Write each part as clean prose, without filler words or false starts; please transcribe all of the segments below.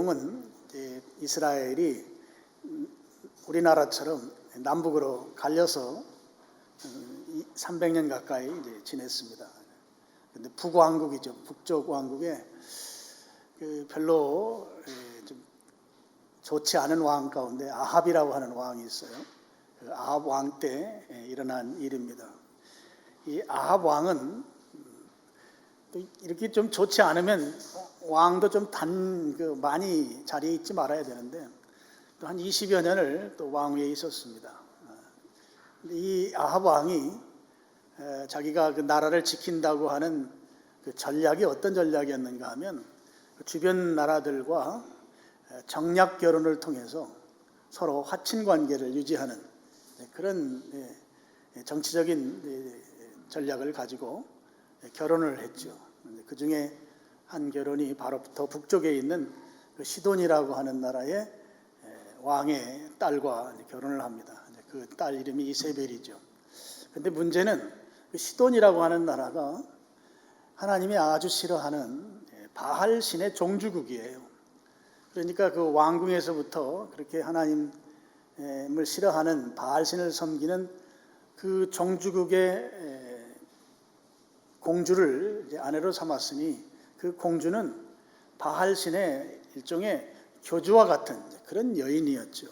내용은 이스라엘이 우리나라처럼 남북으로 갈려서 300년 가까이 지냈습니다. 근데 북왕국이죠. 북쪽 왕국에 별로 좀 좋지 않은 왕 가운데 아합이라고 하는 왕이 있어요. 그 아합 왕 때 일어난 일입니다. 이 아합 왕은 또 이렇게 좀 좋지 않으면 왕도 좀 많이 자리에 있지 말아야 되는데 또 한 20여 년을 또 왕위에 있었습니다. 이 아합 왕이 자기가 그 나라를 지킨다고 하는 그 전략이 어떤 전략이었는가 하면 주변 나라들과 정략 결혼을 통해서 서로 화친 관계를 유지하는 그런 정치적인 전략을 가지고 결혼을 했죠. 그 중에 한 결혼이 바로 더 북쪽에 있는 그 시돈이라고 하는 나라의 왕의 딸과 결혼을 합니다. 그 딸 이름이 이세벨이죠. 그런데 문제는 그 시돈이라고 하는 나라가 하나님이 아주 싫어하는 바알 신의 종주국이에요. 그러니까 그 왕궁에서부터 그렇게 하나님을 싫어하는 바알 신을 섬기는 그 종주국의 공주를 이제 아내로 삼았으니 그 공주는 바알 신의 일종의 교주와 같은 그런 여인이었죠.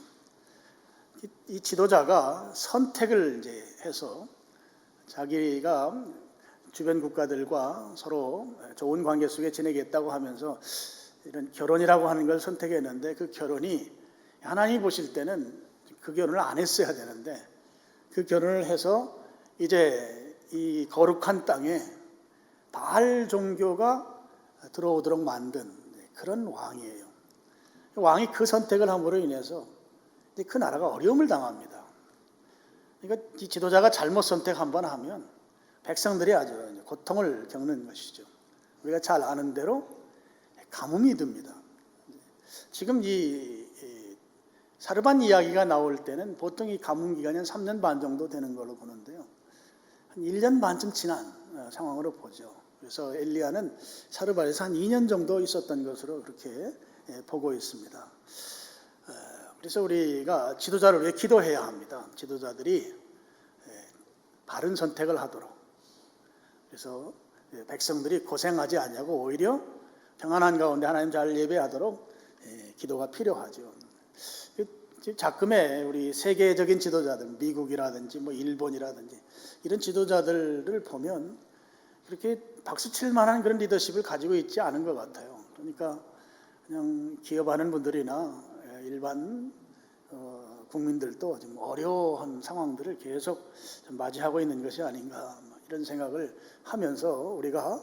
이 지도자가 선택을 이제 해서 자기가 주변 국가들과 서로 좋은 관계 속에 지내겠다고 하면서 이런 결혼이라고 하는 걸 선택했는데 그 결혼이 하나님이 보실 때는 그 결혼을 안 했어야 되는데 그 결혼을 해서 이제 이 거룩한 땅에 바알 종교가 들어오도록 만든 그런 왕이에요. 왕이 그 선택을 함으로 인해서 그 나라가 어려움을 당합니다. 그러니까 이 지도자가 잘못 선택 한번 하면 백성들이 아주 고통을 겪는 것이죠. 우리가 잘 아는 대로 가뭄이 듭니다. 지금 이 사르반 이야기가 나올 때는 보통 이 가뭄 기간이 한 3년 반 정도 되는 걸로 보는데요. 한 1년 반쯤 지난 상황으로 보죠. 그래서 엘리야는 사르반에서 한 2년 정도 있었던 것으로 그렇게 보고 있습니다. 그래서 우리가 지도자를 왜 기도해야 합니다. 지도자들이 바른 선택을 하도록. 그래서 백성들이 고생하지 않냐고 오히려 평안한 가운데 하나님 잘 예배하도록 기도가 필요하죠. 자금의 우리 세계적인 지도자들, 미국이라든지 뭐 일본이라든지 이런 지도자들을 보면 그렇게 박수 칠 만한 그런 리더십을 가지고 있지 않은 것 같아요. 그러니까 그냥 기업하는 분들이나 일반 국민들도 좀 어려운 상황들을 계속 좀 맞이하고 있는 것이 아닌가 이런 생각을 하면서 우리가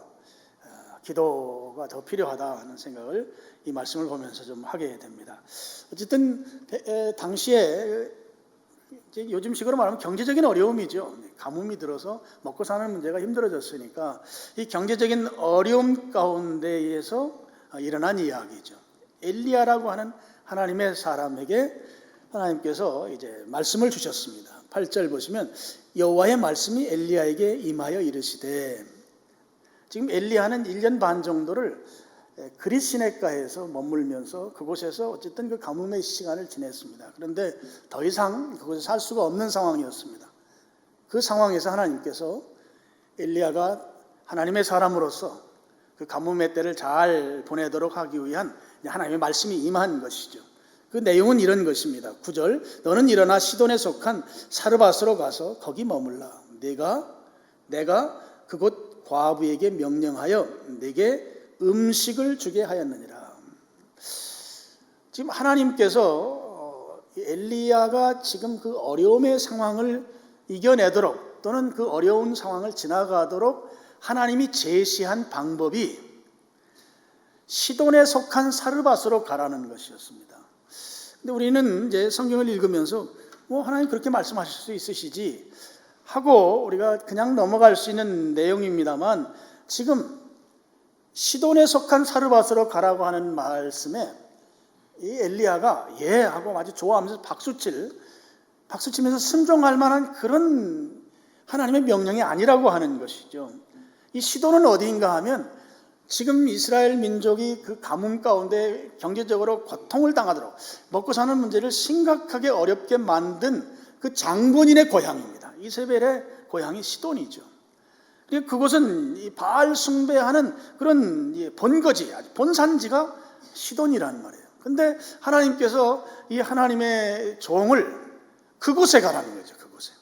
기도가 더 필요하다 하는 생각을 이 말씀을 보면서 좀 하게 됩니다. 어쨌든 당시에 요즘식으로 말하면 경제적인 어려움이죠. 가뭄이 들어서 먹고 사는 문제가 힘들어졌으니까 이 경제적인 어려움 가운데에서 일어난 이야기죠. 엘리야라고 하는 하나님의 사람에게 하나님께서 이제 말씀을 주셨습니다. 8절 보시면 여호와의 말씀이 엘리야에게 임하여 이르시되, 지금 엘리야는 1년 반 정도를 그릿 시내가에서 머물면서 그곳에서 어쨌든 그 가뭄의 시간을 지냈습니다. 그런데 더 이상 그곳에 살 수가 없는 상황이었습니다. 그 상황에서 하나님께서 엘리야가 하나님의 사람으로서 그 가뭄의 때를 잘 보내도록 하기 위한 하나님의 말씀이 임한 것이죠. 그 내용은 이런 것입니다. 9절 너는 일어나 시돈에 속한 사르밧으로 가서 거기 머물라. 내가 그곳 과부에게 명령하여 내게 음식을 주게 하였느니라. 지금 하나님께서 엘리야가 지금 그 어려움의 상황을 이겨내도록 또는 그 어려운 상황을 지나가도록 하나님이 제시한 방법이 시돈에 속한 사르밧으로 가라는 것이었습니다. 근데 우리는 이제 성경을 읽으면서 하나님 그렇게 말씀하실 수 있으시지 하고 우리가 그냥 넘어갈 수 있는 내용입니다만, 지금 시돈에 속한 사르밧으로 가라고 하는 말씀에 이 엘리야가 예 하고 아주 좋아하면서 박수치면서 순종할 만한 그런 하나님의 명령이 아니라고 하는 것이죠. 이 시돈은 어디인가 하면 지금 이스라엘 민족이 그 가뭄 가운데 경제적으로 고통을 당하도록 먹고 사는 문제를 심각하게 어렵게 만든 그 장본인의 고향입니다. 이세벨의 고향이 시돈이죠. 그곳은 이 바알 숭배하는 그런 본거지, 본산지가 시돈이라는 말이에요. 근데 하나님께서 이 하나님의 종을 그곳에 가라는 거죠. 그곳에.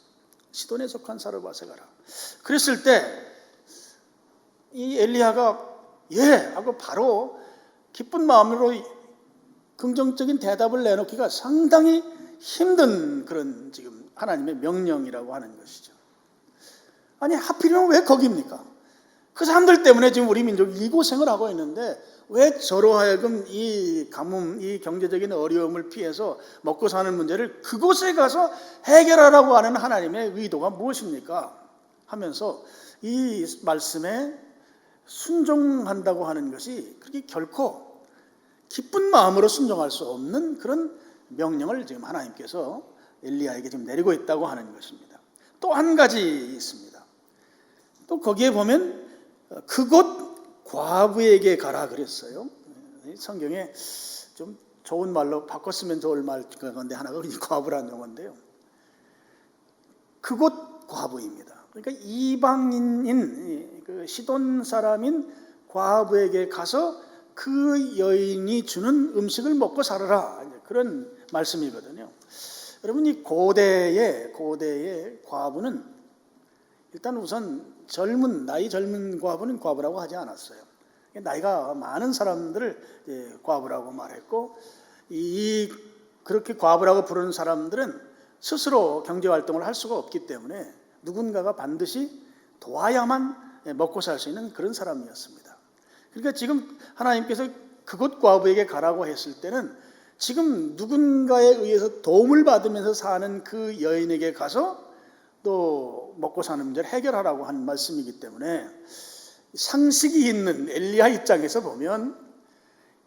시돈에 속한 사르밧에 가라. 그랬을 때 이 엘리야가 예 하고 바로 기쁜 마음으로 긍정적인 대답을 내놓기가 상당히 힘든 그런 지금 하나님의 명령이라고 하는 것이죠. 아니 하필이면 왜 거기입니까? 그 사람들 때문에 지금 우리 민족이 이 고생을 하고 있는데 왜 저로 하여금 이 가뭄, 이 경제적인 어려움을 피해서 먹고 사는 문제를 그곳에 가서 해결하라고 하는 하나님의 의도가 무엇입니까? 하면서 이 말씀에 순종한다고 하는 것이 그렇게 결코 기쁜 마음으로 순종할 수 없는 그런 명령을 지금 하나님께서 엘리야에게 지금 내리고 있다고 하는 것입니다. 또 한 가지 있습니다. 또 거기에 보면 그곳 과부에게 가라 그랬어요. 성경에 좀 좋은 말로 바꿨으면 좋을 말 건데 하나가 과부라는 용어인데요. 그곳 과부입니다. 그러니까 이방인인 그 시돈 사람인 과부에게 가서 그 여인이 주는 음식을 먹고 살아라, 그런 말씀이거든요. 여러분, 이 고대의 과부는 일단 우선 나이 젊은 과부는 과부라고 하지 않았어요. 나이가 많은 사람들을 과부라고 말했고, 그렇게 과부라고 부르는 사람들은 스스로 경제활동을 할 수가 없기 때문에 누군가가 반드시 도와야만 먹고 살 수 있는 그런 사람이었습니다. 그러니까 지금 하나님께서 그곳 과부에게 가라고 했을 때는 지금 누군가에 의해서 도움을 받으면서 사는 그 여인에게 가서 또 먹고 사는 문제를 해결하라고 한 말씀이기 때문에 상식이 있는 엘리야 입장에서 보면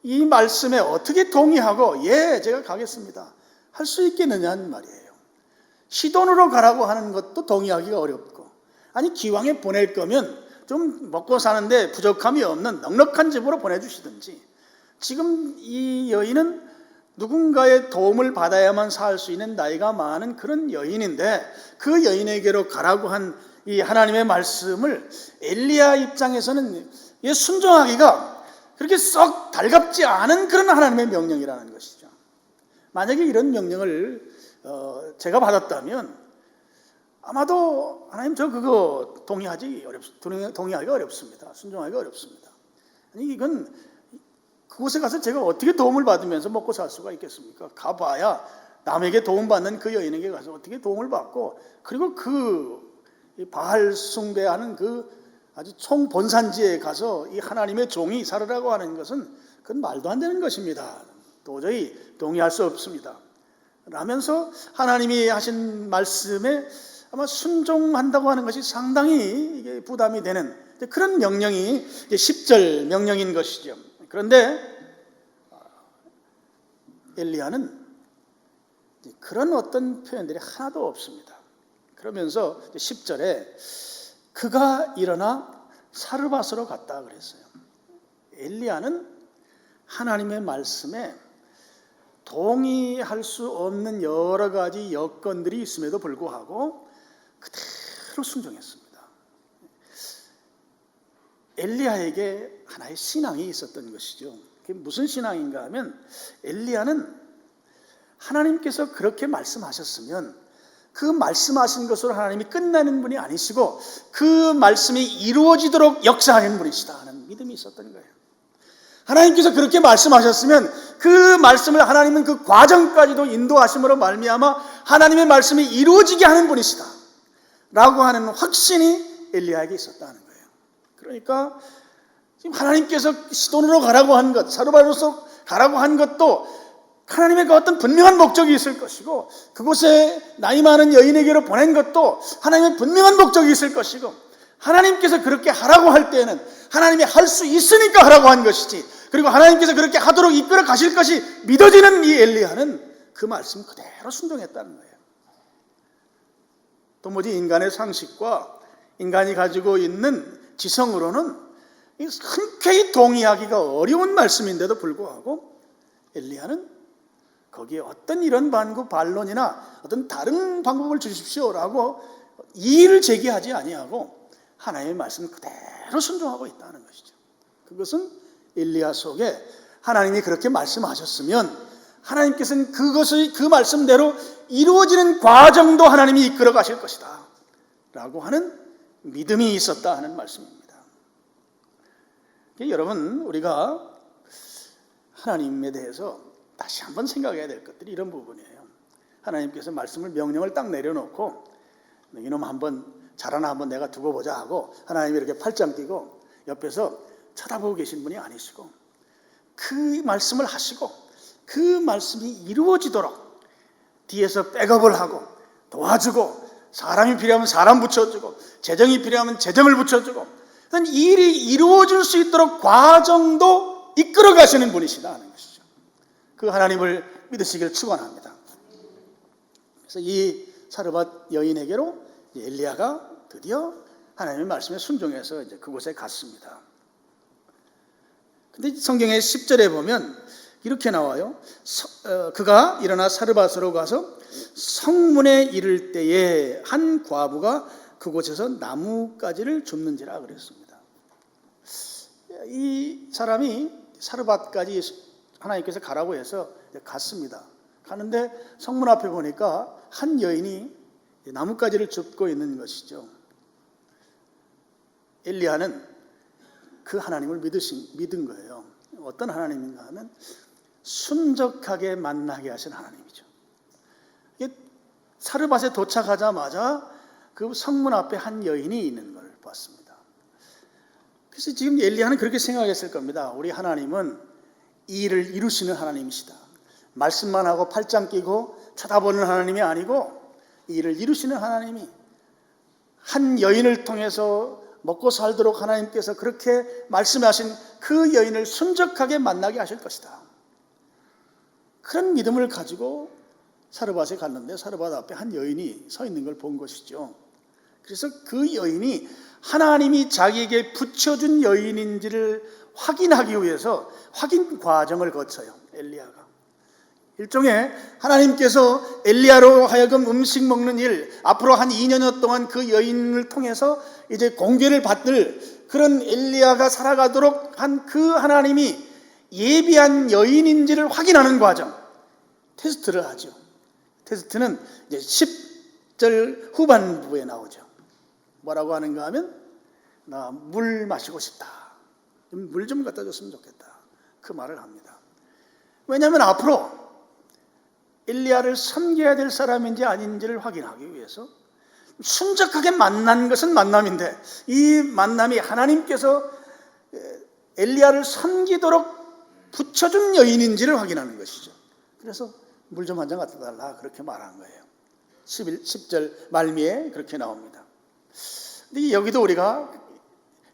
이 말씀에 어떻게 동의하고 예 제가 가겠습니다 할 수 있겠느냐는 말이에요. 시돈으로 가라고 하는 것도 동의하기가 어렵고, 아니 기왕에 보낼 거면 좀 먹고 사는데 부족함이 없는 넉넉한 집으로 보내주시든지, 지금 이 여인은 누군가의 도움을 받아야만 살 수 있는 나이가 많은 그런 여인인데 그 여인에게로 가라고 한 이 하나님의 말씀을 엘리야 입장에서는 순종하기가 그렇게 썩 달갑지 않은 그런 하나님의 명령이라는 것이죠. 만약에 이런 명령을 제가 받았다면 아마도 하나님 저 그거 동의하기가 어렵습니다. 순종하기가 어렵습니다. 아니 이건 그곳에 가서 제가 어떻게 도움을 받으면서 먹고 살 수가 있겠습니까? 가봐야 남에게 도움받는 그 여인에게 가서 어떻게 도움을 받고, 그리고 그 바알 숭배하는 그 아주 총본산지에 가서 이 하나님의 종이 살으라고 하는 것은 그건 말도 안 되는 것입니다. 도저히 동의할 수 없습니다. 라면서 하나님이 하신 말씀에 아마 순종한다고 하는 것이 상당히 이게 부담이 되는 그런 명령이 10절 명령인 것이죠. 그런데 엘리야는 그런 어떤 표현들이 하나도 없습니다. 그러면서 10절에 그가 일어나 사르밧으로 갔다 그랬어요. 엘리야는 하나님의 말씀에 동의할 수 없는 여러 가지 여건들이 있음에도 불구하고 그대로 순종했습니다. 엘리야에게 하나의 신앙이 있었던 것이죠. 그게 무슨 신앙인가 하면 엘리야는 하나님께서 그렇게 말씀하셨으면 그 말씀하신 것으로 하나님이 끝나는 분이 아니시고 그 말씀이 이루어지도록 역사하는 분이시다 하는 믿음이 있었던 거예요. 하나님께서 그렇게 말씀하셨으면 그 말씀을 하나님은 그 과정까지도 인도하심으로 말미암아 하나님의 말씀이 이루어지게 하는 분이시다 라고 하는 확신이 엘리야에게 있었다는 거예요. 그러니까 지금 하나님께서 시돈으로 가라고 한 것, 사르밧으로 가라고 한 것도 하나님의 그 어떤 분명한 목적이 있을 것이고, 그곳에 나이 많은 여인에게로 보낸 것도 하나님의 분명한 목적이 있을 것이고, 하나님께서 그렇게 하라고 할 때에는 하나님이 할 수 있으니까 하라고 한 것이지, 그리고 하나님께서 그렇게 하도록 이끌어 가실 것이 믿어지는 이 엘리야는 그 말씀 그대로 순종했다는 거예요. 도무지 인간의 상식과 인간이 가지고 있는 지성으로는 흔쾌히 동의하기가 어려운 말씀인데도 불구하고 엘리야는 거기에 어떤 이런 반론이나 어떤 다른 방법을 주십시오라고 이의를 제기하지 아니하고 하나님의 말씀을 그대로 순종하고 있다는 것이죠. 그것은 엘리야 속에 하나님이 그렇게 말씀하셨으면 하나님께서는 그것의 그 말씀대로 이루어지는 과정도 하나님이 이끌어 가실 것이다 라고 하는 믿음이 있었다 하는 말씀입니다. 여러분, 우리가 하나님에 대해서 다시 한번 생각해야 될 것들이 이런 부분이에요. 하나님께서 말씀을 명령을 딱 내려놓고 이놈 한번 자라나 한번 내가 두고 보자 하고 하나님이 이렇게 팔짱 끼고 옆에서 쳐다보고 계신 분이 아니시고 그 말씀을 하시고 그 말씀이 이루어지도록 뒤에서 백업을 하고 도와주고 사람이 필요하면 사람 붙여주고 재정이 필요하면 재정을 붙여주고 이 일이 이루어질 수 있도록 과정도 이끌어 가시는 분이시다 하는 것이죠. 그 하나님을 믿으시길 축원합니다. 그래서 이 사르밧 여인에게로 엘리야가 드디어 하나님의 말씀에 순종해서 이제 그곳에 갔습니다. 근데 성경의 10절에 보면 이렇게 나와요. 그가 일어나 사르밧으로 가서 성문에 이를 때에 한 과부가 그곳에서 나뭇가지를 줍는지라 그랬습니다. 이 사람이 사르밧까지 하나님께서 가라고 해서 갔습니다. 가는데 성문 앞에 보니까 한 여인이 나뭇가지를 줍고 있는 것이죠. 엘리야는 그 하나님을 믿은 거예요. 어떤 하나님인가 하면 순적하게 만나게 하신 하나님이죠. 사르밧에 도착하자마자 그 성문 앞에 한 여인이 있는 걸 봤습니다. 그래서 지금 엘리야는 그렇게 생각했을 겁니다. 우리 하나님은 이 일을 이루시는 하나님이시다. 말씀만 하고 팔짱 끼고 쳐다보는 하나님이 아니고 이 일을 이루시는 하나님이 한 여인을 통해서 먹고 살도록 하나님께서 그렇게 말씀하신 그 여인을 순적하게 만나게 하실 것이다. 그런 믿음을 가지고 사르밧에 갔는데 사르밧 앞에 한 여인이 서 있는 걸 본 것이죠. 그래서 그 여인이 하나님이 자기에게 붙여준 여인인지를 확인하기 위해서 확인 과정을 거쳐요. 엘리야가. 일종의 하나님께서 엘리야로 하여금 음식 먹는 일, 앞으로 한 2년여 동안 그 여인을 통해서 이제 공개를 받을 그런 엘리야가 살아가도록 한 그 하나님이 예비한 여인인지를 확인하는 과정, 테스트를 하죠. 테스트는 이제 10절 후반부에 나오죠. 뭐라고 하는가 하면 나 물 마시고 싶다. 물 좀 갖다 줬으면 좋겠다. 그 말을 합니다. 왜냐하면 앞으로 엘리야를 섬겨야 될 사람인지 아닌지를 확인하기 위해서 순적하게 만난 것은 만남인데 이 만남이 하나님께서 엘리야를 섬기도록 붙여준 여인인지를 확인하는 것이죠. 그래서 물 좀 한 잔 갖다 달라 그렇게 말한 거예요. 10절 말미에 그렇게 나옵니다. 근데 여기도 우리가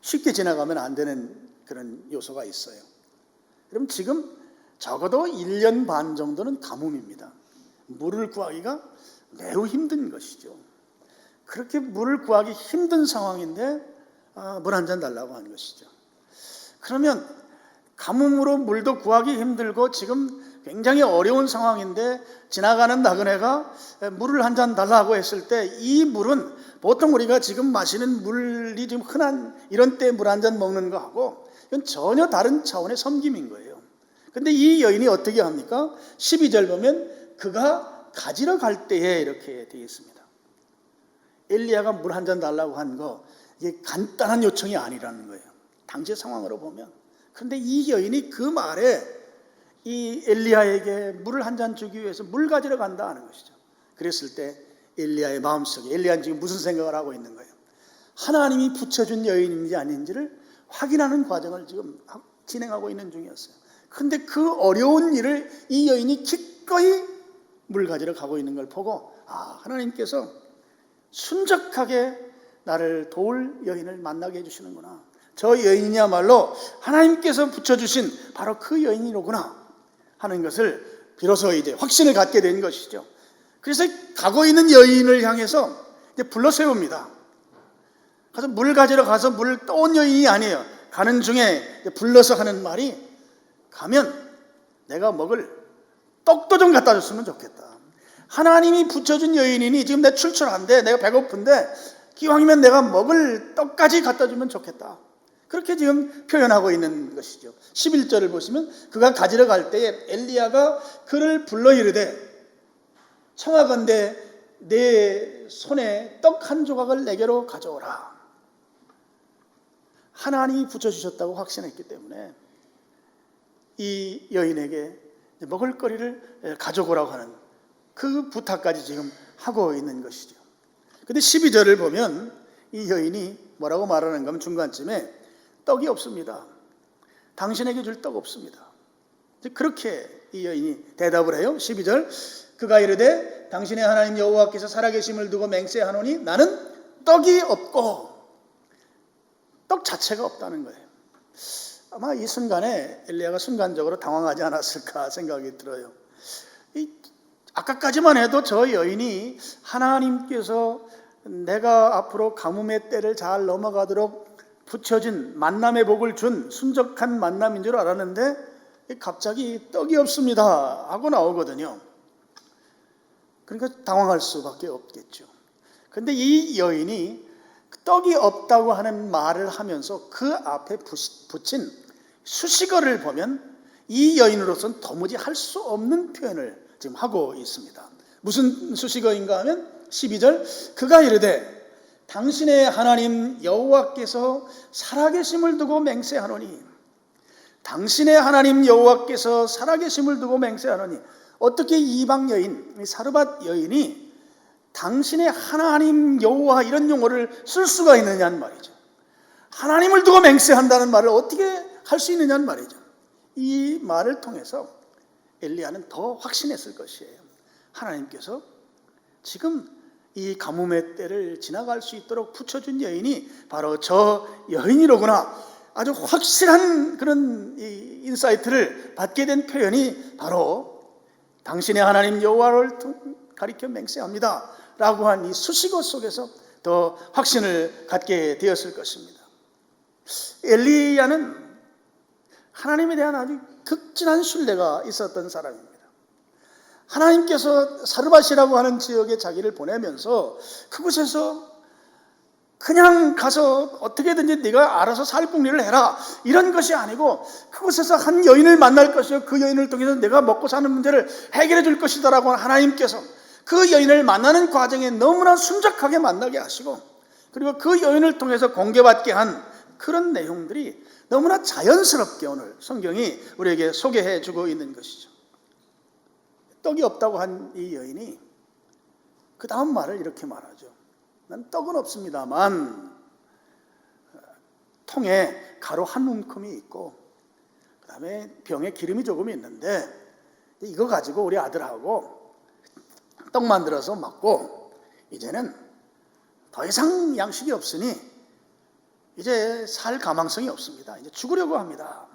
쉽게 지나가면 안 되는 그런 요소가 있어요. 그럼 지금 적어도 1년 반 정도는 가뭄입니다. 물을 구하기가 매우 힘든 것이죠. 그렇게 물을 구하기 힘든 상황인데 물 한 잔 달라고 하는 것이죠. 그러면 가뭄으로 물도 구하기 힘들고 지금 굉장히 어려운 상황인데 지나가는 나그네가 물을 한 잔 달라고 했을 때 이 물은 보통 우리가 지금 마시는 물이 좀 흔한 이런 때 물 한 잔 먹는 거하고 이건 전혀 다른 차원의 섬김인 거예요. 근데 이 여인이 어떻게 합니까? 12절 보면 그가 가지러 갈 때에 이렇게 되어 있습니다. 엘리야가 물 한 잔 달라고 한 거 이게 간단한 요청이 아니라는 거예요. 당시의 상황으로 보면. 그런데 이 여인이 그 말에 이 엘리야에게 물을 한 잔 주기 위해서 물 가지러 간다 하는 것이죠. 그랬을 때 엘리야의 마음속에 엘리야는 지금 무슨 생각을 하고 있는 거예요? 하나님이 붙여준 여인인지 아닌지를 확인하는 과정을 지금 진행하고 있는 중이었어요. 그런데 그 어려운 일을 이 여인이 기꺼이 물 가지러 가고 있는 걸 보고 하나님께서 순적하게 나를 도울 여인을 만나게 해주시는구나. 저 여인이야말로 하나님께서 붙여주신 바로 그 여인이로구나 하는 것을 비로소 이제 확신을 갖게 된 것이죠. 그래서 가고 있는 여인을 향해서 이제 불러 세웁니다. 가서 물 가지러 가서 물을 떠온 여인이 아니에요. 가는 중에 불러서 하는 말이, 가면 내가 먹을 떡도 좀 갖다 줬으면 좋겠다. 하나님이 붙여준 여인이니 지금 내 출출한데, 내가 배고픈데 기왕이면 내가 먹을 떡까지 갖다 주면 좋겠다. 그렇게 지금 표현하고 있는 것이죠. 11절을 보시면, 그가 가지러 갈 때에 엘리야가 그를 불러 이르되 청하건대 내 손에 떡 한 조각을 내게로 가져오라. 하나님이 붙여주셨다고 확신했기 때문에 이 여인에게 먹을거리를 가져오라고 하는 그 부탁까지 지금 하고 있는 것이죠. 근데 12절을 보면 이 여인이 뭐라고 말하는가 하면, 중간쯤에 떡이 없습니다. 당신에게 줄 떡 없습니다. 그렇게 이 여인이 대답을 해요. 12절, 그가 이르되 당신의 하나님 여호와께서 살아계심을 두고 맹세하노니 나는 떡이 없고, 떡 자체가 없다는 거예요. 아마 이 순간에 엘리야가 순간적으로 당황하지 않았을까 생각이 들어요. 아까까지만 해도 저 여인이 하나님께서 내가 앞으로 가뭄의 때를 잘 넘어가도록 붙여진 만남의 복을 준 순적한 만남인 줄 알았는데, 갑자기 떡이 없습니다 하고 나오거든요. 그러니까 당황할 수밖에 없겠죠. 그런데 이 여인이 떡이 없다고 하는 말을 하면서 그 앞에 붙인 수식어를 보면 이 여인으로서는 도무지 할 수 없는 표현을 지금 하고 있습니다. 무슨 수식어인가 하면 12절, 그가 이르되 당신의 하나님 여호와께서 살아계심을 두고 맹세하노니, 당신의 하나님 여호와께서 살아계심을 두고 맹세하노니, 어떻게 이방 여인, 사르밧 여인이 당신의 하나님 여호와 이런 용어를 쓸 수가 있느냐는 말이죠. 하나님을 두고 맹세한다는 말을 어떻게 할 수 있느냐는 말이죠. 이 말을 통해서 엘리야는 더 확신했을 것이에요. 하나님께서 지금 이 가뭄의 때를 지나갈 수 있도록 붙여준 여인이 바로 저 여인이로구나. 아주 확실한 그런 인사이트를 받게 된 표현이 바로 당신의 하나님 여호와를 가리켜 맹세합니다 라고 한 이 수식어 속에서 더 확신을 갖게 되었을 것입니다. 엘리야는 하나님에 대한 아주 극진한 신뢰가 있었던 사람입니다. 하나님께서 사르밧이라고 하는 지역에 자기를 보내면서 그곳에서 그냥 가서 어떻게든지 네가 알아서 살궁리를 해라 이런 것이 아니고, 그곳에서 한 여인을 만날 것이요 그 여인을 통해서 내가 먹고 사는 문제를 해결해 줄 것이다 라고 하나님께서 그 여인을 만나는 과정에 너무나 순적하게 만나게 하시고, 그리고 그 여인을 통해서 공개받게 한 그런 내용들이 너무나 자연스럽게 오늘 성경이 우리에게 소개해 주고 있는 것이죠. 떡이 없다고 한 이 여인이 그 다음 말을 이렇게 말하죠. 난 떡은 없습니다만 통에 가루 한 움큼이 있고 그 다음에 병에 기름이 조금 있는데 이거 가지고 우리 아들하고 떡 만들어서 먹고 이제는 더 이상 양식이 없으니 이제 살 가망성이 없습니다. 이제 죽으려고 합니다.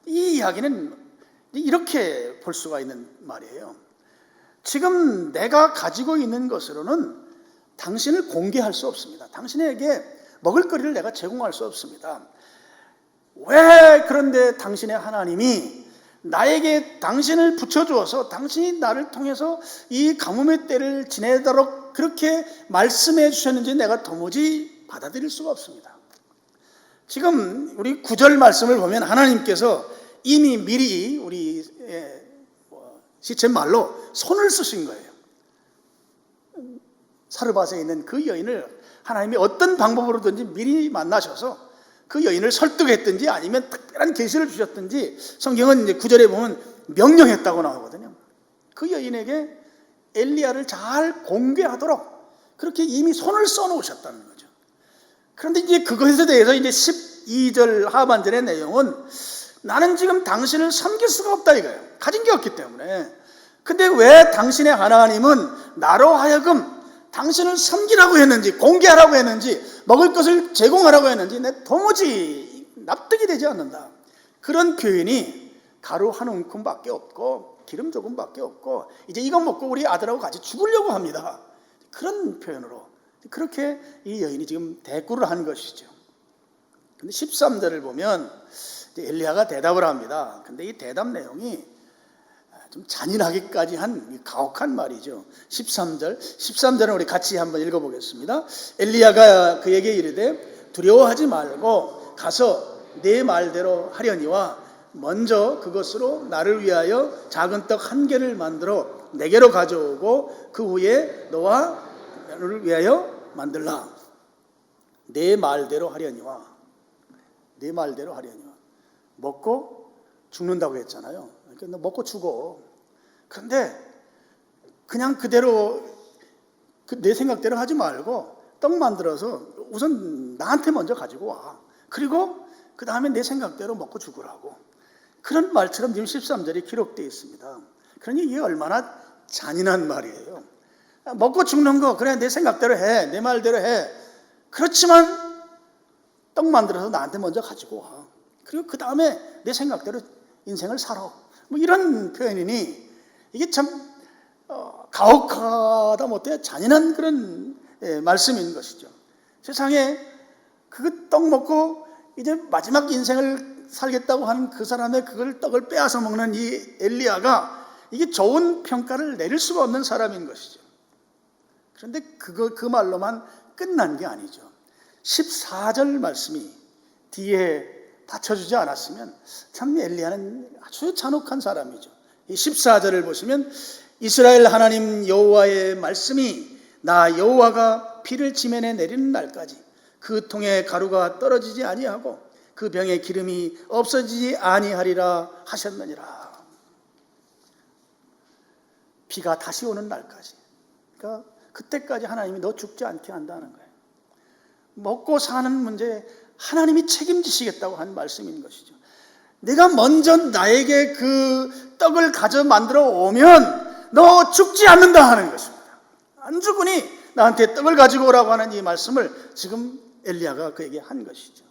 이 이야기는 이렇게 볼 수가 있는 말이에요. 지금 내가 가지고 있는 것으로는 당신을 공개할 수 없습니다. 당신에게 먹을 거리를 내가 제공할 수 없습니다. 왜 그런데 당신의 하나님이 나에게 당신을 붙여주어서 당신이 나를 통해서 이 가뭄의 때를 지내도록 그렇게 말씀해 주셨는지 내가 도무지 받아들일 수가 없습니다. 지금 우리 9절 말씀을 보면 하나님께서 이미 미리 우리 시쳇말로 손을 쓰신 거예요. 사르밧에 있는 그 여인을 하나님이 어떤 방법으로든지 미리 만나셔서 그 여인을 설득했든지 아니면 특별한 계시를 주셨든지 성경은 이제 9절에 보면 명령했다고 나오거든요. 그 여인에게 엘리야를 잘 공개하도록 그렇게 이미 손을 써놓으셨다는 거죠. 그런데 이제 그것에 대해서 이제 12절 하반절의 내용은 나는 지금 당신을 섬길 수가 없다 이거예요. 가진 게 없기 때문에. 근데 왜 당신의 하나님은 나로 하여금 당신을 섬기라고 했는지 공개하라고 했는지 먹을 것을 제공하라고 했는지 내 도무지 납득이 되지 않는다. 그런 표현이 가루 한 움큼밖에 없고 기름 조금밖에 없고 이제 이거 먹고 우리 아들하고 같이 죽으려고 합니다. 그런 표현으로 그렇게 이 여인이 지금 대꾸를 한 것이죠. 근데 13절을 보면 엘리야가 대답을 합니다. 근데 이 대답 내용이 좀 잔인하기까지 한 가혹한 말이죠. 13절은 우리 같이 한번 읽어보겠습니다. 엘리야가 그에게 이르되 두려워하지 말고 가서 내 말대로 하려니와 먼저 그것으로 나를 위하여 작은 떡 한 개를 만들어 내게로 가져오고 그 후에 너와 나를 위하여 만들라. 내 말대로 하려니와, 내 말대로 하려니와. 먹고 죽는다고 했잖아요. 그러니까 먹고 죽어. 그런데 그냥 그대로 내 생각대로 하지 말고 떡 만들어서 우선 나한테 먼저 가지고 와. 그리고 그 다음에 내 생각대로 먹고 죽으라고. 그런 말처럼 지금 13절이 기록되어 있습니다. 그러니 이게 얼마나 잔인한 말이에요. 먹고 죽는 거 그래 내 생각대로 해, 내 말대로 해. 그렇지만 떡 만들어서 나한테 먼저 가지고 와. 그리고 그 다음에 내 생각대로 인생을 살아. 뭐 이런 표현이니 이게 참 가혹하다 못해 잔인한 그런 말씀인 것이죠. 세상에 그 떡 먹고 이제 마지막 인생을 살겠다고 하는 그 사람의 그걸 떡을 빼앗아 먹는 이 엘리야가 이게 좋은 평가를 내릴 수가 없는 사람인 것이죠. 그런데 그 말로만 끝난 게 아니죠. 14절 말씀이 뒤에 받쳐주지 않았으면 참 엘리야는 아주 잔혹한 사람이죠. 이 14절을 보시면 이스라엘 하나님 여호와의 말씀이 나 여호와가 피를 지면에 내리는 날까지 그 통에 가루가 떨어지지 아니하고 그 병에 기름이 없어지지 아니하리라 하셨느니라. 비가 다시 오는 날까지. 그러니까 그때까지 하나님이 너 죽지 않게 한다는 거예요. 먹고 사는 문제에 하나님이 책임지시겠다고 한 말씀인 것이죠. 내가 먼저 나에게 그 떡을 가져 만들어 오면 너 죽지 않는다 하는 것입니다. 안 죽으니 나한테 떡을 가지고 오라고 하는 이 말씀을 지금 엘리야가 그에게 한 것이죠.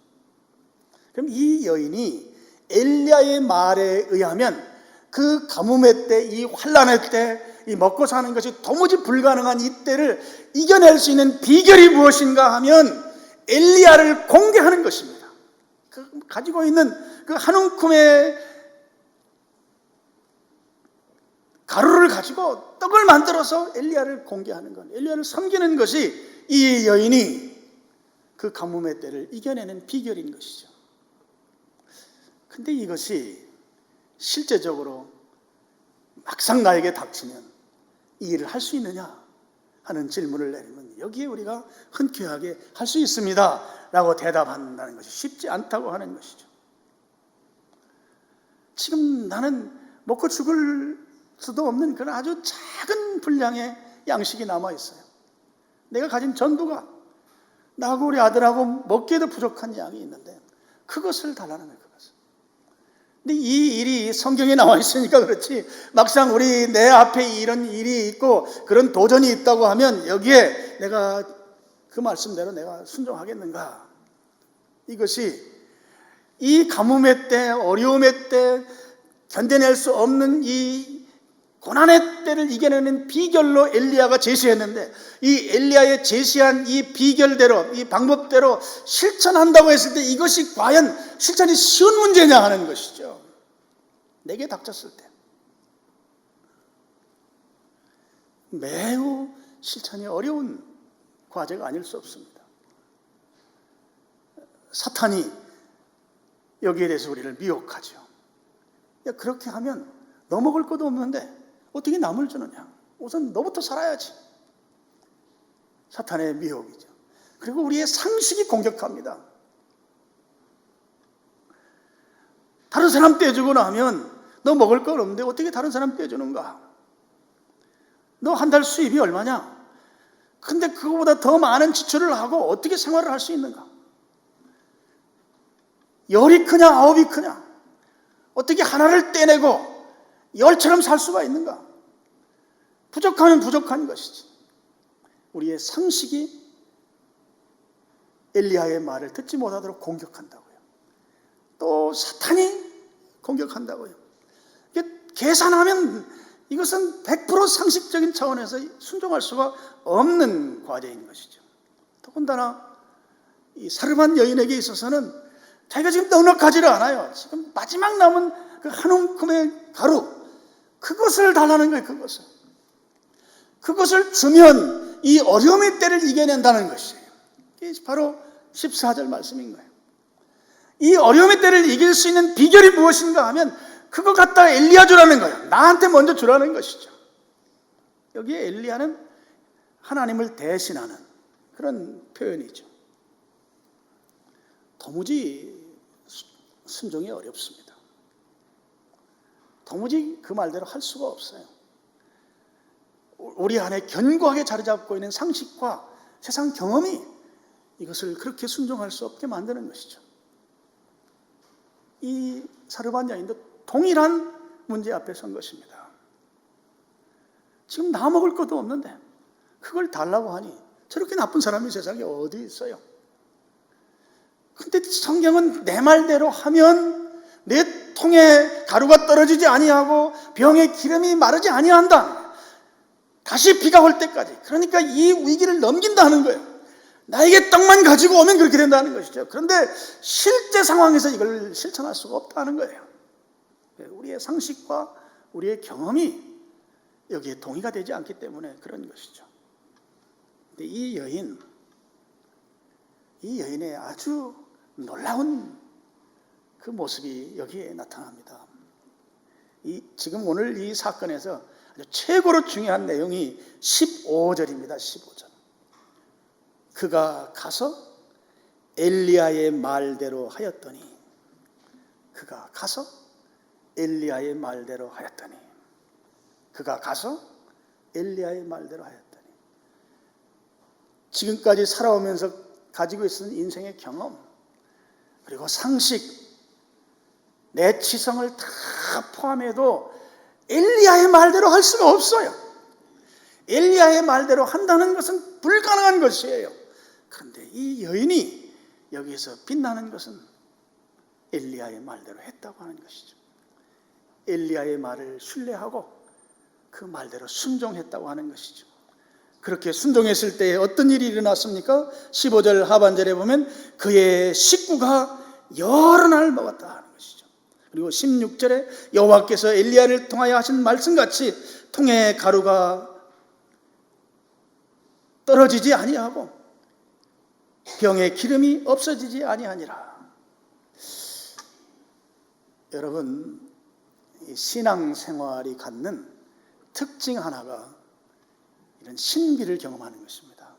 그럼 이 여인이 엘리야의 말에 의하면 그 가뭄의 때, 이 환난의 때, 이 먹고 사는 것이 도무지 불가능한 이 때를 이겨낼 수 있는 비결이 무엇인가 하면 엘리야를 공개하는 것입니다. 그 가지고 있는 그 한 움큼의 가루를 가지고 떡을 만들어서 엘리야를 공개하는 것, 엘리야를 섬기는 것이 이 여인이 그 가뭄의 때를 이겨내는 비결인 것이죠. 근데 이것이 실제적으로 막상 나에게 닥치면 이 일을 할 수 있느냐 하는 질문을 내리면 여기에 우리가 흔쾌하게 할 수 있습니다 라고 대답한다는 것이 쉽지 않다고 하는 것이죠. 지금 나는 먹고 죽을 수도 없는 그런 아주 작은 분량의 양식이 남아있어요. 내가 가진 전부가 나하고 우리 아들하고 먹기에도 부족한 양이 있는데 그것을 달라는 거예요. 그것을. 근데 이 일이 성경에 나와 있으니까 그렇지 막상 우리 내 앞에 이런 일이 있고 그런 도전이 있다고 하면 여기에 내가 그 말씀대로 내가 순종하겠는가? 이것이 이 가뭄의 때, 어려움의 때 견뎌낼 수 없는 이 고난의 때를 이겨내는 비결로 엘리야가 제시했는데 이 엘리야의 제시한 이 비결대로, 이 방법대로 실천한다고 했을 때 이것이 과연 실천이 쉬운 문제냐 하는 것이죠. 내게 닥쳤을 때 매우 실천이 어려운 과제가 아닐 수 없습니다. 사탄이 여기에 대해서 우리를 미혹하죠. 야, 그렇게 하면 너 먹을 것도 없는데 어떻게 남을 주느냐? 우선 너부터 살아야지. 사탄의 미혹이죠. 그리고 우리의 상식이 공격합니다. 다른 사람 떼주고 나면 너 먹을 건 없는데 어떻게 다른 사람 떼주는가? 너 한 달 수입이 얼마냐? 근데 그거보다 더 많은 지출을 하고 어떻게 생활을 할 수 있는가? 열이 크냐 아홉이 크냐? 어떻게 하나를 떼내고 열처럼 살 수가 있는가? 부족하면 부족한 것이지. 우리의 상식이 엘리야의 말을 듣지 못하도록 공격한다고요. 또 사탄이 공격한다고요. 계산하면 이것은 100% 상식적인 차원에서 순종할 수가 없는 과제인 것이죠. 더군다나 이 사르반 여인에게 있어서는 자기가 지금 넉넉하지를 않아요. 지금 마지막 남은 그 한 움큼의 가루, 그것을 달라는 거예요. 그것을 주면 이 어려움의 때를 이겨낸다는 것이에요. 이게 바로 14절 말씀인 거예요. 이 어려움의 때를 이길 수 있는 비결이 무엇인가 하면 그거 갖다가 엘리야 주라는 거예요. 나한테 먼저 주라는 것이죠. 여기에 엘리야는 하나님을 대신하는 그런 표현이죠. 도무지 순종이 어렵습니다. 도무지 그 말대로 할 수가 없어요. 우리 안에 견고하게 자리 잡고 있는 상식과 세상 경험이 이것을 그렇게 순종할 수 없게 만드는 것이죠. 이 사르밧 여인도 동일한 문제 앞에 선 것입니다. 지금 나 먹을 것도 없는데 그걸 달라고 하니 저렇게 나쁜 사람이 세상에 어디 있어요? 근데 성경은 내 말대로 하면 내 통에 가루가 떨어지지 아니하고 병에 기름이 마르지 아니한다. 다시 비가 올 때까지. 그러니까 이 위기를 넘긴다는 거예요. 나에게 떡만 가지고 오면 그렇게 된다는 것이죠. 그런데 실제 상황에서 이걸 실천할 수가 없다는 거예요. 우리의 상식과 우리의 경험이 여기에 동의가 되지 않기 때문에 그런 것이죠. 근데 이 여인의 아주 놀라운 그 모습이 여기에 나타납니다. 지금 오늘 이 사건에서 아주 최고로 중요한 내용이 15절입니다. 15절. 그가 가서 엘리야의 말대로 하였더니 그가 가서 엘리야의 말대로 하였더니 그가 가서 엘리야의 말대로 하였더니 지금까지 살아오면서 가지고 있었던 인생의 경험 그리고 상식 내 지성을 다 포함해도 엘리야의 말대로 할 수가 없어요. 엘리야의 말대로 한다는 것은 불가능한 것이에요. 그런데 이 여인이 여기에서 빛나는 것은 엘리야의 말대로 했다고 하는 것이죠. 엘리야의 말을 신뢰하고 그 말대로 순종했다고 하는 것이죠. 그렇게 순종했을 때 어떤 일이 일어났습니까? 15절 하반절에 보면 그의 식구가 여러 날 먹었다 하는 것이죠. 그리고 16절에 여호와께서 엘리야를 통하여 하신 말씀같이 통에 가루가 떨어지지 아니하고 병에 기름이 없어지지 아니하니라. 여러분, 신앙생활이 갖는 특징 하나가 이런 신비를 경험하는 것입니다.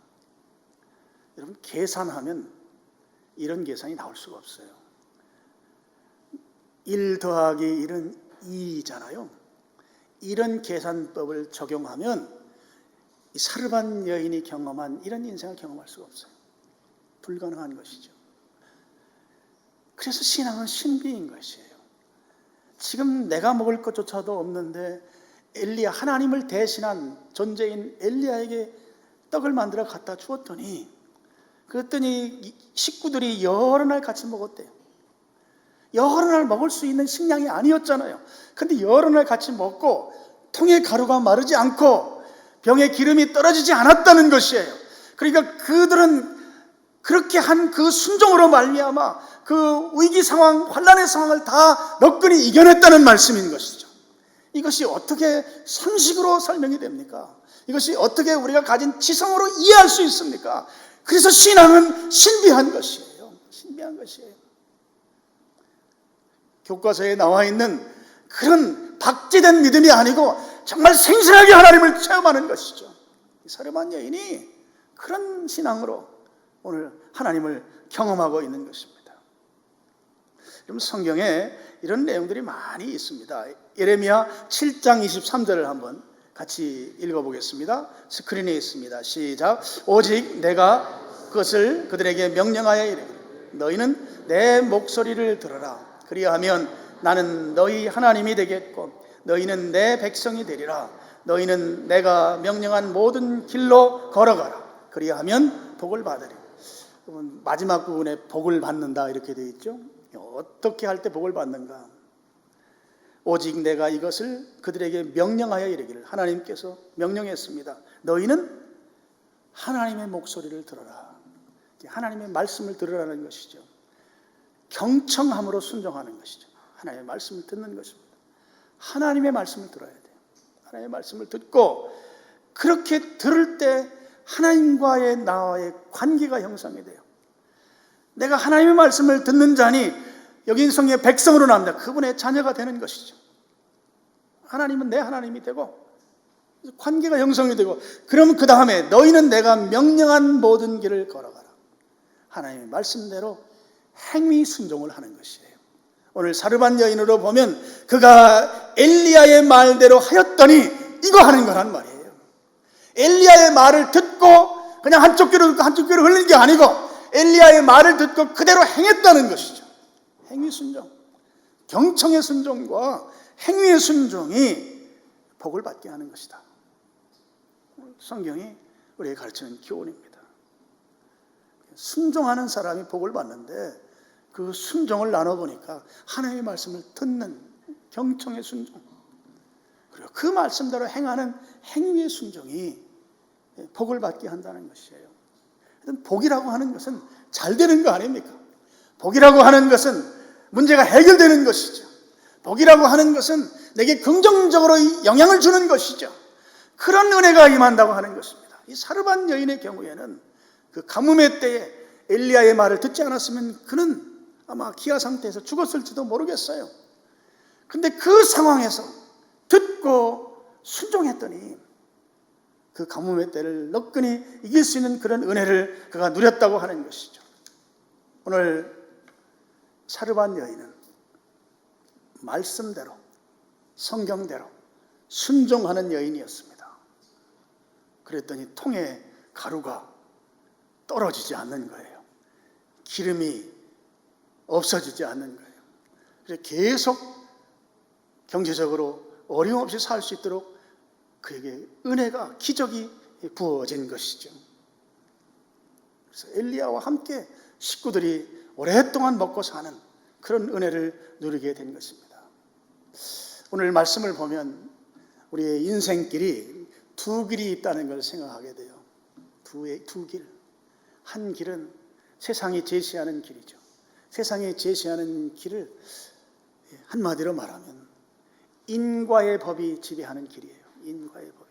여러분, 계산하면 이런 계산이 나올 수가 없어요. 1 더하기 1은 2잖아요. 이런 계산법을 적용하면 이 사르밧 여인이 경험한 이런 인생을 경험할 수가 없어요. 불가능한 것이죠. 그래서 신앙은 신비인 것이에요. 지금 내가 먹을 것조차도 없는데 엘리야, 하나님을 대신한 존재인 엘리야에게 떡을 만들어 갖다 주었더니 그랬더니 식구들이 여러 날 같이 먹었대요. 여러 날 먹을 수 있는 식량이 아니었잖아요. 근데 여러 날 같이 먹고 통에 가루가 마르지 않고 병에 기름이 떨어지지 않았다는 것이에요. 그러니까 그들은 그렇게 한 그 순종으로 말미암아 그 위기 상황, 환난의 상황을 다 너끈히 이겨냈다는 말씀인 것이죠. 이것이 어떻게 상식으로 설명이 됩니까? 이것이 어떻게 우리가 가진 지성으로 이해할 수 있습니까? 그래서 신앙은 신비한 것이에요. 신비한 것이에요. 교과서에 나와 있는 그런 박제된 믿음이 아니고 정말 생생하게 하나님을 체험하는 것이죠. 사르밧 여인이 그런 신앙으로 오늘 하나님을 경험하고 있는 것입니다. 여러분, 성경에 이런 내용들이 많이 있습니다. 예레미야 7장 23절을 한번 같이 읽어보겠습니다. 스크린에 있습니다. 시작. 오직 내가 그것을 그들에게 명령하여 이르기를 너희는 내 목소리를 들어라. 그리하면 나는 너희 하나님이 되겠고 너희는 내 백성이 되리라. 너희는 내가 명령한 모든 길로 걸어가라. 그리하면 복을 받으리라. 마지막 부분에 복을 받는다 이렇게 되어 있죠. 어떻게 할 때 복을 받는가? 오직 내가 이것을 그들에게 명령하여 이르기를 하나님께서 명령했습니다. 너희는 하나님의 목소리를 들어라. 하나님의 말씀을 들으라는 것이죠. 경청함으로 순종하는 것이죠. 하나님의 말씀을 듣는 것입니다. 하나님의 말씀을 들어야 돼요. 하나님의 말씀을 듣고 그렇게 들을 때 하나님과의 나와의 관계가 형성이 돼요. 내가 하나님의 말씀을 듣는 자니 여기 성경의 백성으로 나옵니다. 그분의 자녀가 되는 것이죠. 하나님은 내 하나님이 되고 관계가 형성이 되고, 그러면 그 다음에 너희는 내가 명령한 모든 길을 걸어가라. 하나님의 말씀대로 행위 순종을 하는 것이에요. 오늘 사르밧 여인으로 보면 그가 엘리야의 말대로 하였더니 이거 하는 거란 말이에요. 엘리야의 말을 듣고 그냥 한쪽 귀로 듣고 한쪽 귀로 흘리는 게 아니고 엘리야의 말을 듣고 그대로 행했다는 것이죠. 행위 순종, 경청의 순종과 행위의 순종이 복을 받게 하는 것이다. 성경이 우리에게 가르치는 교훈입니다. 순종하는 사람이 복을 받는데 그 순종을 나눠보니까 하나님의 말씀을 듣는 경청의 순종, 그리고 그 말씀대로 행하는 행위의 순종이 복을 받게 한다는 것이에요. 복이라고 하는 것은 잘 되는 거 아닙니까? 복이라고 하는 것은 문제가 해결되는 것이죠. 복이라고 하는 것은 내게 긍정적으로 영향을 주는 것이죠. 그런 은혜가 임한다고 하는 것입니다. 이 사르밧 여인의 경우에는 그 가뭄의 때에 엘리야의 말을 듣지 않았으면 그는 아마 기아 상태에서 죽었을지도 모르겠어요. 그런데 그 상황에서 듣고 순종했더니 그 가뭄의 때를 너끈히 이길 수 있는 그런 은혜를 그가 누렸다고 하는 것이죠. 오늘 사르밧 여인은 말씀대로, 성경대로 순종하는 여인이었습니다. 그랬더니 통에 가루가 떨어지지 않는 거예요. 기름이 없어지지 않는 거예요. 그래서 계속 경제적으로 어려움 없이 살 수 있도록 그에게 은혜가, 기적이 부어진 것이죠. 그래서 엘리야와 함께 식구들이 오랫동안 먹고 사는 그런 은혜를 누리게 된 것입니다. 오늘 말씀을 보면 우리의 인생길이 두 길이 있다는 걸 생각하게 돼요. 두 길. 한 길은 세상이 제시하는 길이죠. 세상이 제시하는 길을 한마디로 말하면 인과의 법이 지배하는 길이에요. 인과의 법이.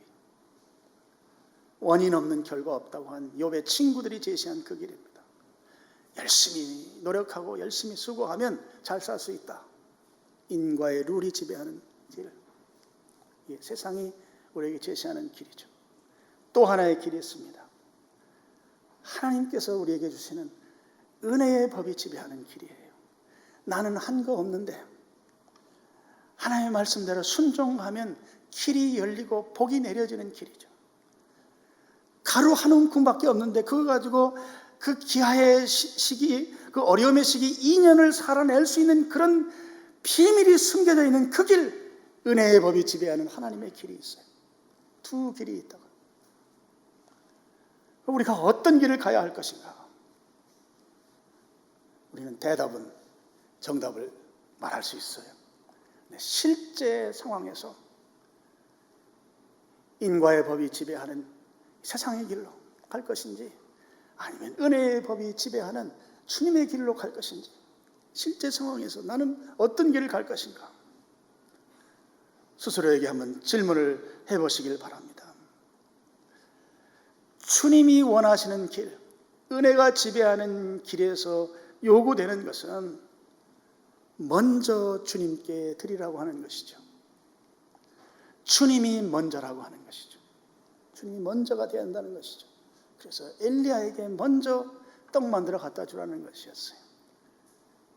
원인 없는 결과 없다고 한 욥의 친구들이 제시한 그 길입니다. 열심히 노력하고 열심히 수고하면 잘 살 수 있다. 인과의 룰이 지배하는 길. 세상이 우리에게 제시하는 길이죠. 또 하나의 길이 있습니다. 하나님께서 우리에게 주시는 은혜의 법이 지배하는 길이에요. 나는 한 거 없는데 하나님의 말씀대로 순종하면 길이 열리고 복이 내려지는 길이죠. 가루 한 움큼밖에 없는데 그거 가지고 그 기아의 시기, 그 어려움의 시기 2년을 살아낼 수 있는 그런 비밀이 숨겨져 있는 그 길, 은혜의 법이 지배하는 하나님의 길이 있어요. 두 길이 있다고. 우리가 어떤 길을 가야 할 것인가? 우리는 정답을 말할 수 있어요. 실제 상황에서 인과의 법이 지배하는 세상의 길로 갈 것인지, 아니면 은혜의 법이 지배하는 주님의 길로 갈 것인지, 실제 상황에서 나는 어떤 길을 갈 것인가? 스스로에게 한번 질문을 해보시길 바랍니다. 주님이 원하시는 길, 은혜가 지배하는 길에서 요구되는 것은 먼저 주님께 드리라고 하는 것이죠. 주님이 먼저라고 하는 것이죠. 주님이 먼저가 되어야 한다는 것이죠. 그래서 엘리야에게 먼저 떡 만들어 갖다 주라는 것이었어요.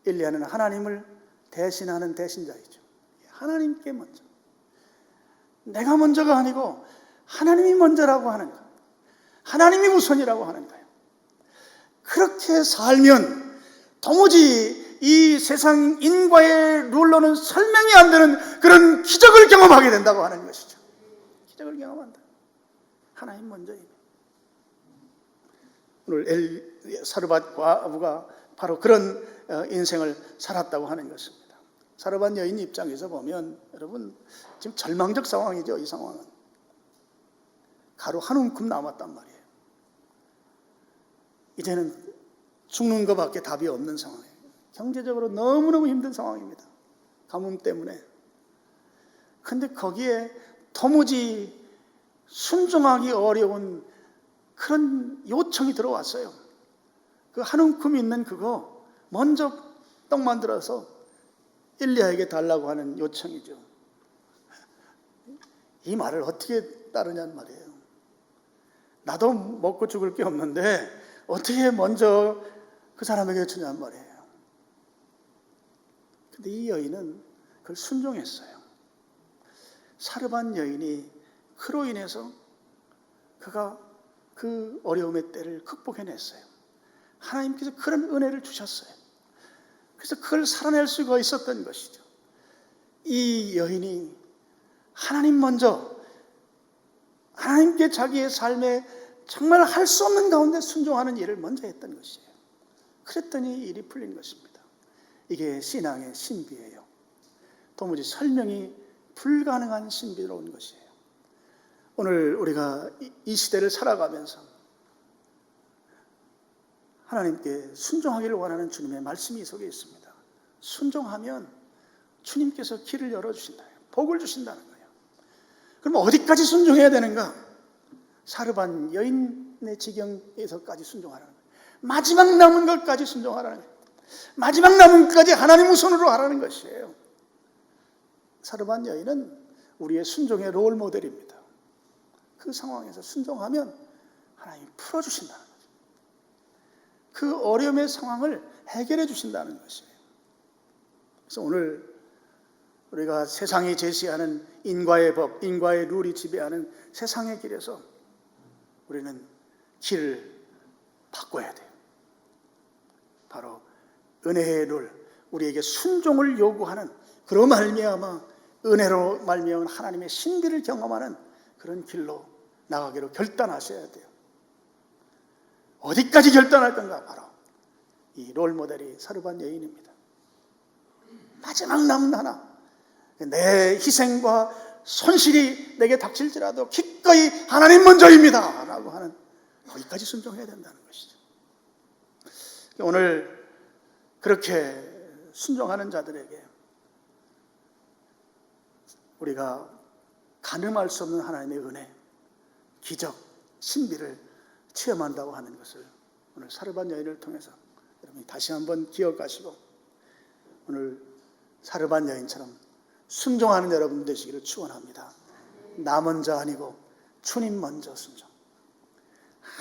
엘리야는 하나님을 대신하는 대신자이죠. 하나님께 먼저. 내가 먼저가 아니고 하나님이 먼저라고 하는 것. 하나님이 우선이라고 하는 거예요. 그렇게 살면 도무지 이 세상 인과의 룰로는 설명이 안 되는 그런 기적을 경험하게 된다고 하는 것이죠. 기적을 경험한다. 하나님 먼저입니다. 오늘 사르밧 과부가 바로 그런 인생을 살았다고 하는 것입니다. 사르밧 여인 입장에서 보면 여러분 지금 절망적 상황이죠. 이 상황은 가루 한 움큼 남았단 말이에요. 이제는 죽는 것밖에 답이 없는 상황이에요. 경제적으로 너무너무 힘든 상황입니다. 가뭄 때문에. 근데 거기에 도무지 순종하기 어려운 그런 요청이 들어왔어요. 그 한 움큼 있는 그거 먼저 떡 만들어서 엘리야에게 달라고 하는 요청이죠. 이 말을 어떻게 따르냐는 말이에요. 나도 먹고 죽을 게 없는데 어떻게 먼저 그 사람에게 요청하냐는 말이에요. 근데 이 여인은 그걸 순종했어요. 사르반 여인이 그로 인해서 그가 그 어려움의 때를 극복해냈어요. 하나님께서 그런 은혜를 주셨어요. 그래서 그걸 살아낼 수가 있었던 것이죠. 이 여인이 하나님 먼저, 하나님께 자기의 삶에 정말 할 수 없는 가운데 순종하는 일을 먼저 했던 것이에요. 그랬더니 일이 풀린 것입니다. 이게 신앙의 신비예요. 도무지 설명이 불가능한 신비로운 것이에요. 오늘 우리가 이 시대를 살아가면서 하나님께 순종하기를 원하는 주님의 말씀이 이 속에 있습니다. 순종하면 주님께서 길을 열어주신다. 복을 주신다는 거예요. 그럼 어디까지 순종해야 되는가? 사르반 여인의 지경에서까지 순종하라는 거예요. 마지막 남은 것까지 순종하라는 거예요. 마지막 남은 것까지 하나님 우선으로 하라는 것이에요. 사르반 여인은 우리의 순종의 롤 모델입니다. 그 상황에서 순종하면 하나님이 풀어주신다는 거죠. 그 어려움의 상황을 해결해 주신다는 것이에요. 그래서 오늘 우리가 세상이 제시하는 인과의 법, 인과의 룰이 지배하는 세상의 길에서 우리는 길을 바꿔야 돼요. 바로 은혜의 룰, 우리에게 순종을 요구하는, 그로 말미암아 은혜로 말미암은 하나님의 신비를 경험하는 그런 길로 나가기로 결단하셔야 돼요. 어디까지 결단할 건가? 바로 이 롤모델이 사르반 여인입니다. 마지막 남은 하나, 내 희생과 손실이 내게 닥칠지라도 기꺼이 하나님 먼저입니다 라고 하는, 거기까지 순종해야 된다는 것이죠. 오늘 그렇게 순종하는 자들에게 우리가 가늠할 수 없는 하나님의 은혜, 기적, 신비를 체험한다고 하는 것을 오늘 사르반 여인을 통해서 여러분이 다시 한번 기억하시고 오늘 사르반 여인처럼 순종하는 여러분 되시기를 축원합니다. 나 먼저 아니고 주님 먼저 순종.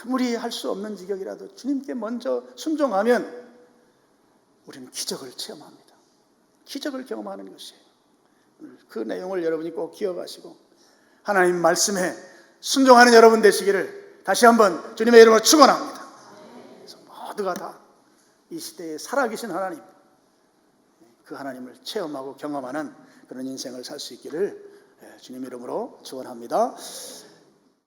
아무리 할 수 없는 지경이라도 주님께 먼저 순종하면 우리는 기적을 체험합니다. 기적을 경험하는 것이에요. 그 내용을 여러분이 꼭 기억하시고 하나님 말씀에 순종하는 여러분 되시기를 다시 한번 주님의 이름으로 축원합니다. 그래서 모두가 다 이 시대에 살아계신 하나님, 그 하나님을 체험하고 경험하는 그런 인생을 살 수 있기를 주님 이름으로 축원합니다.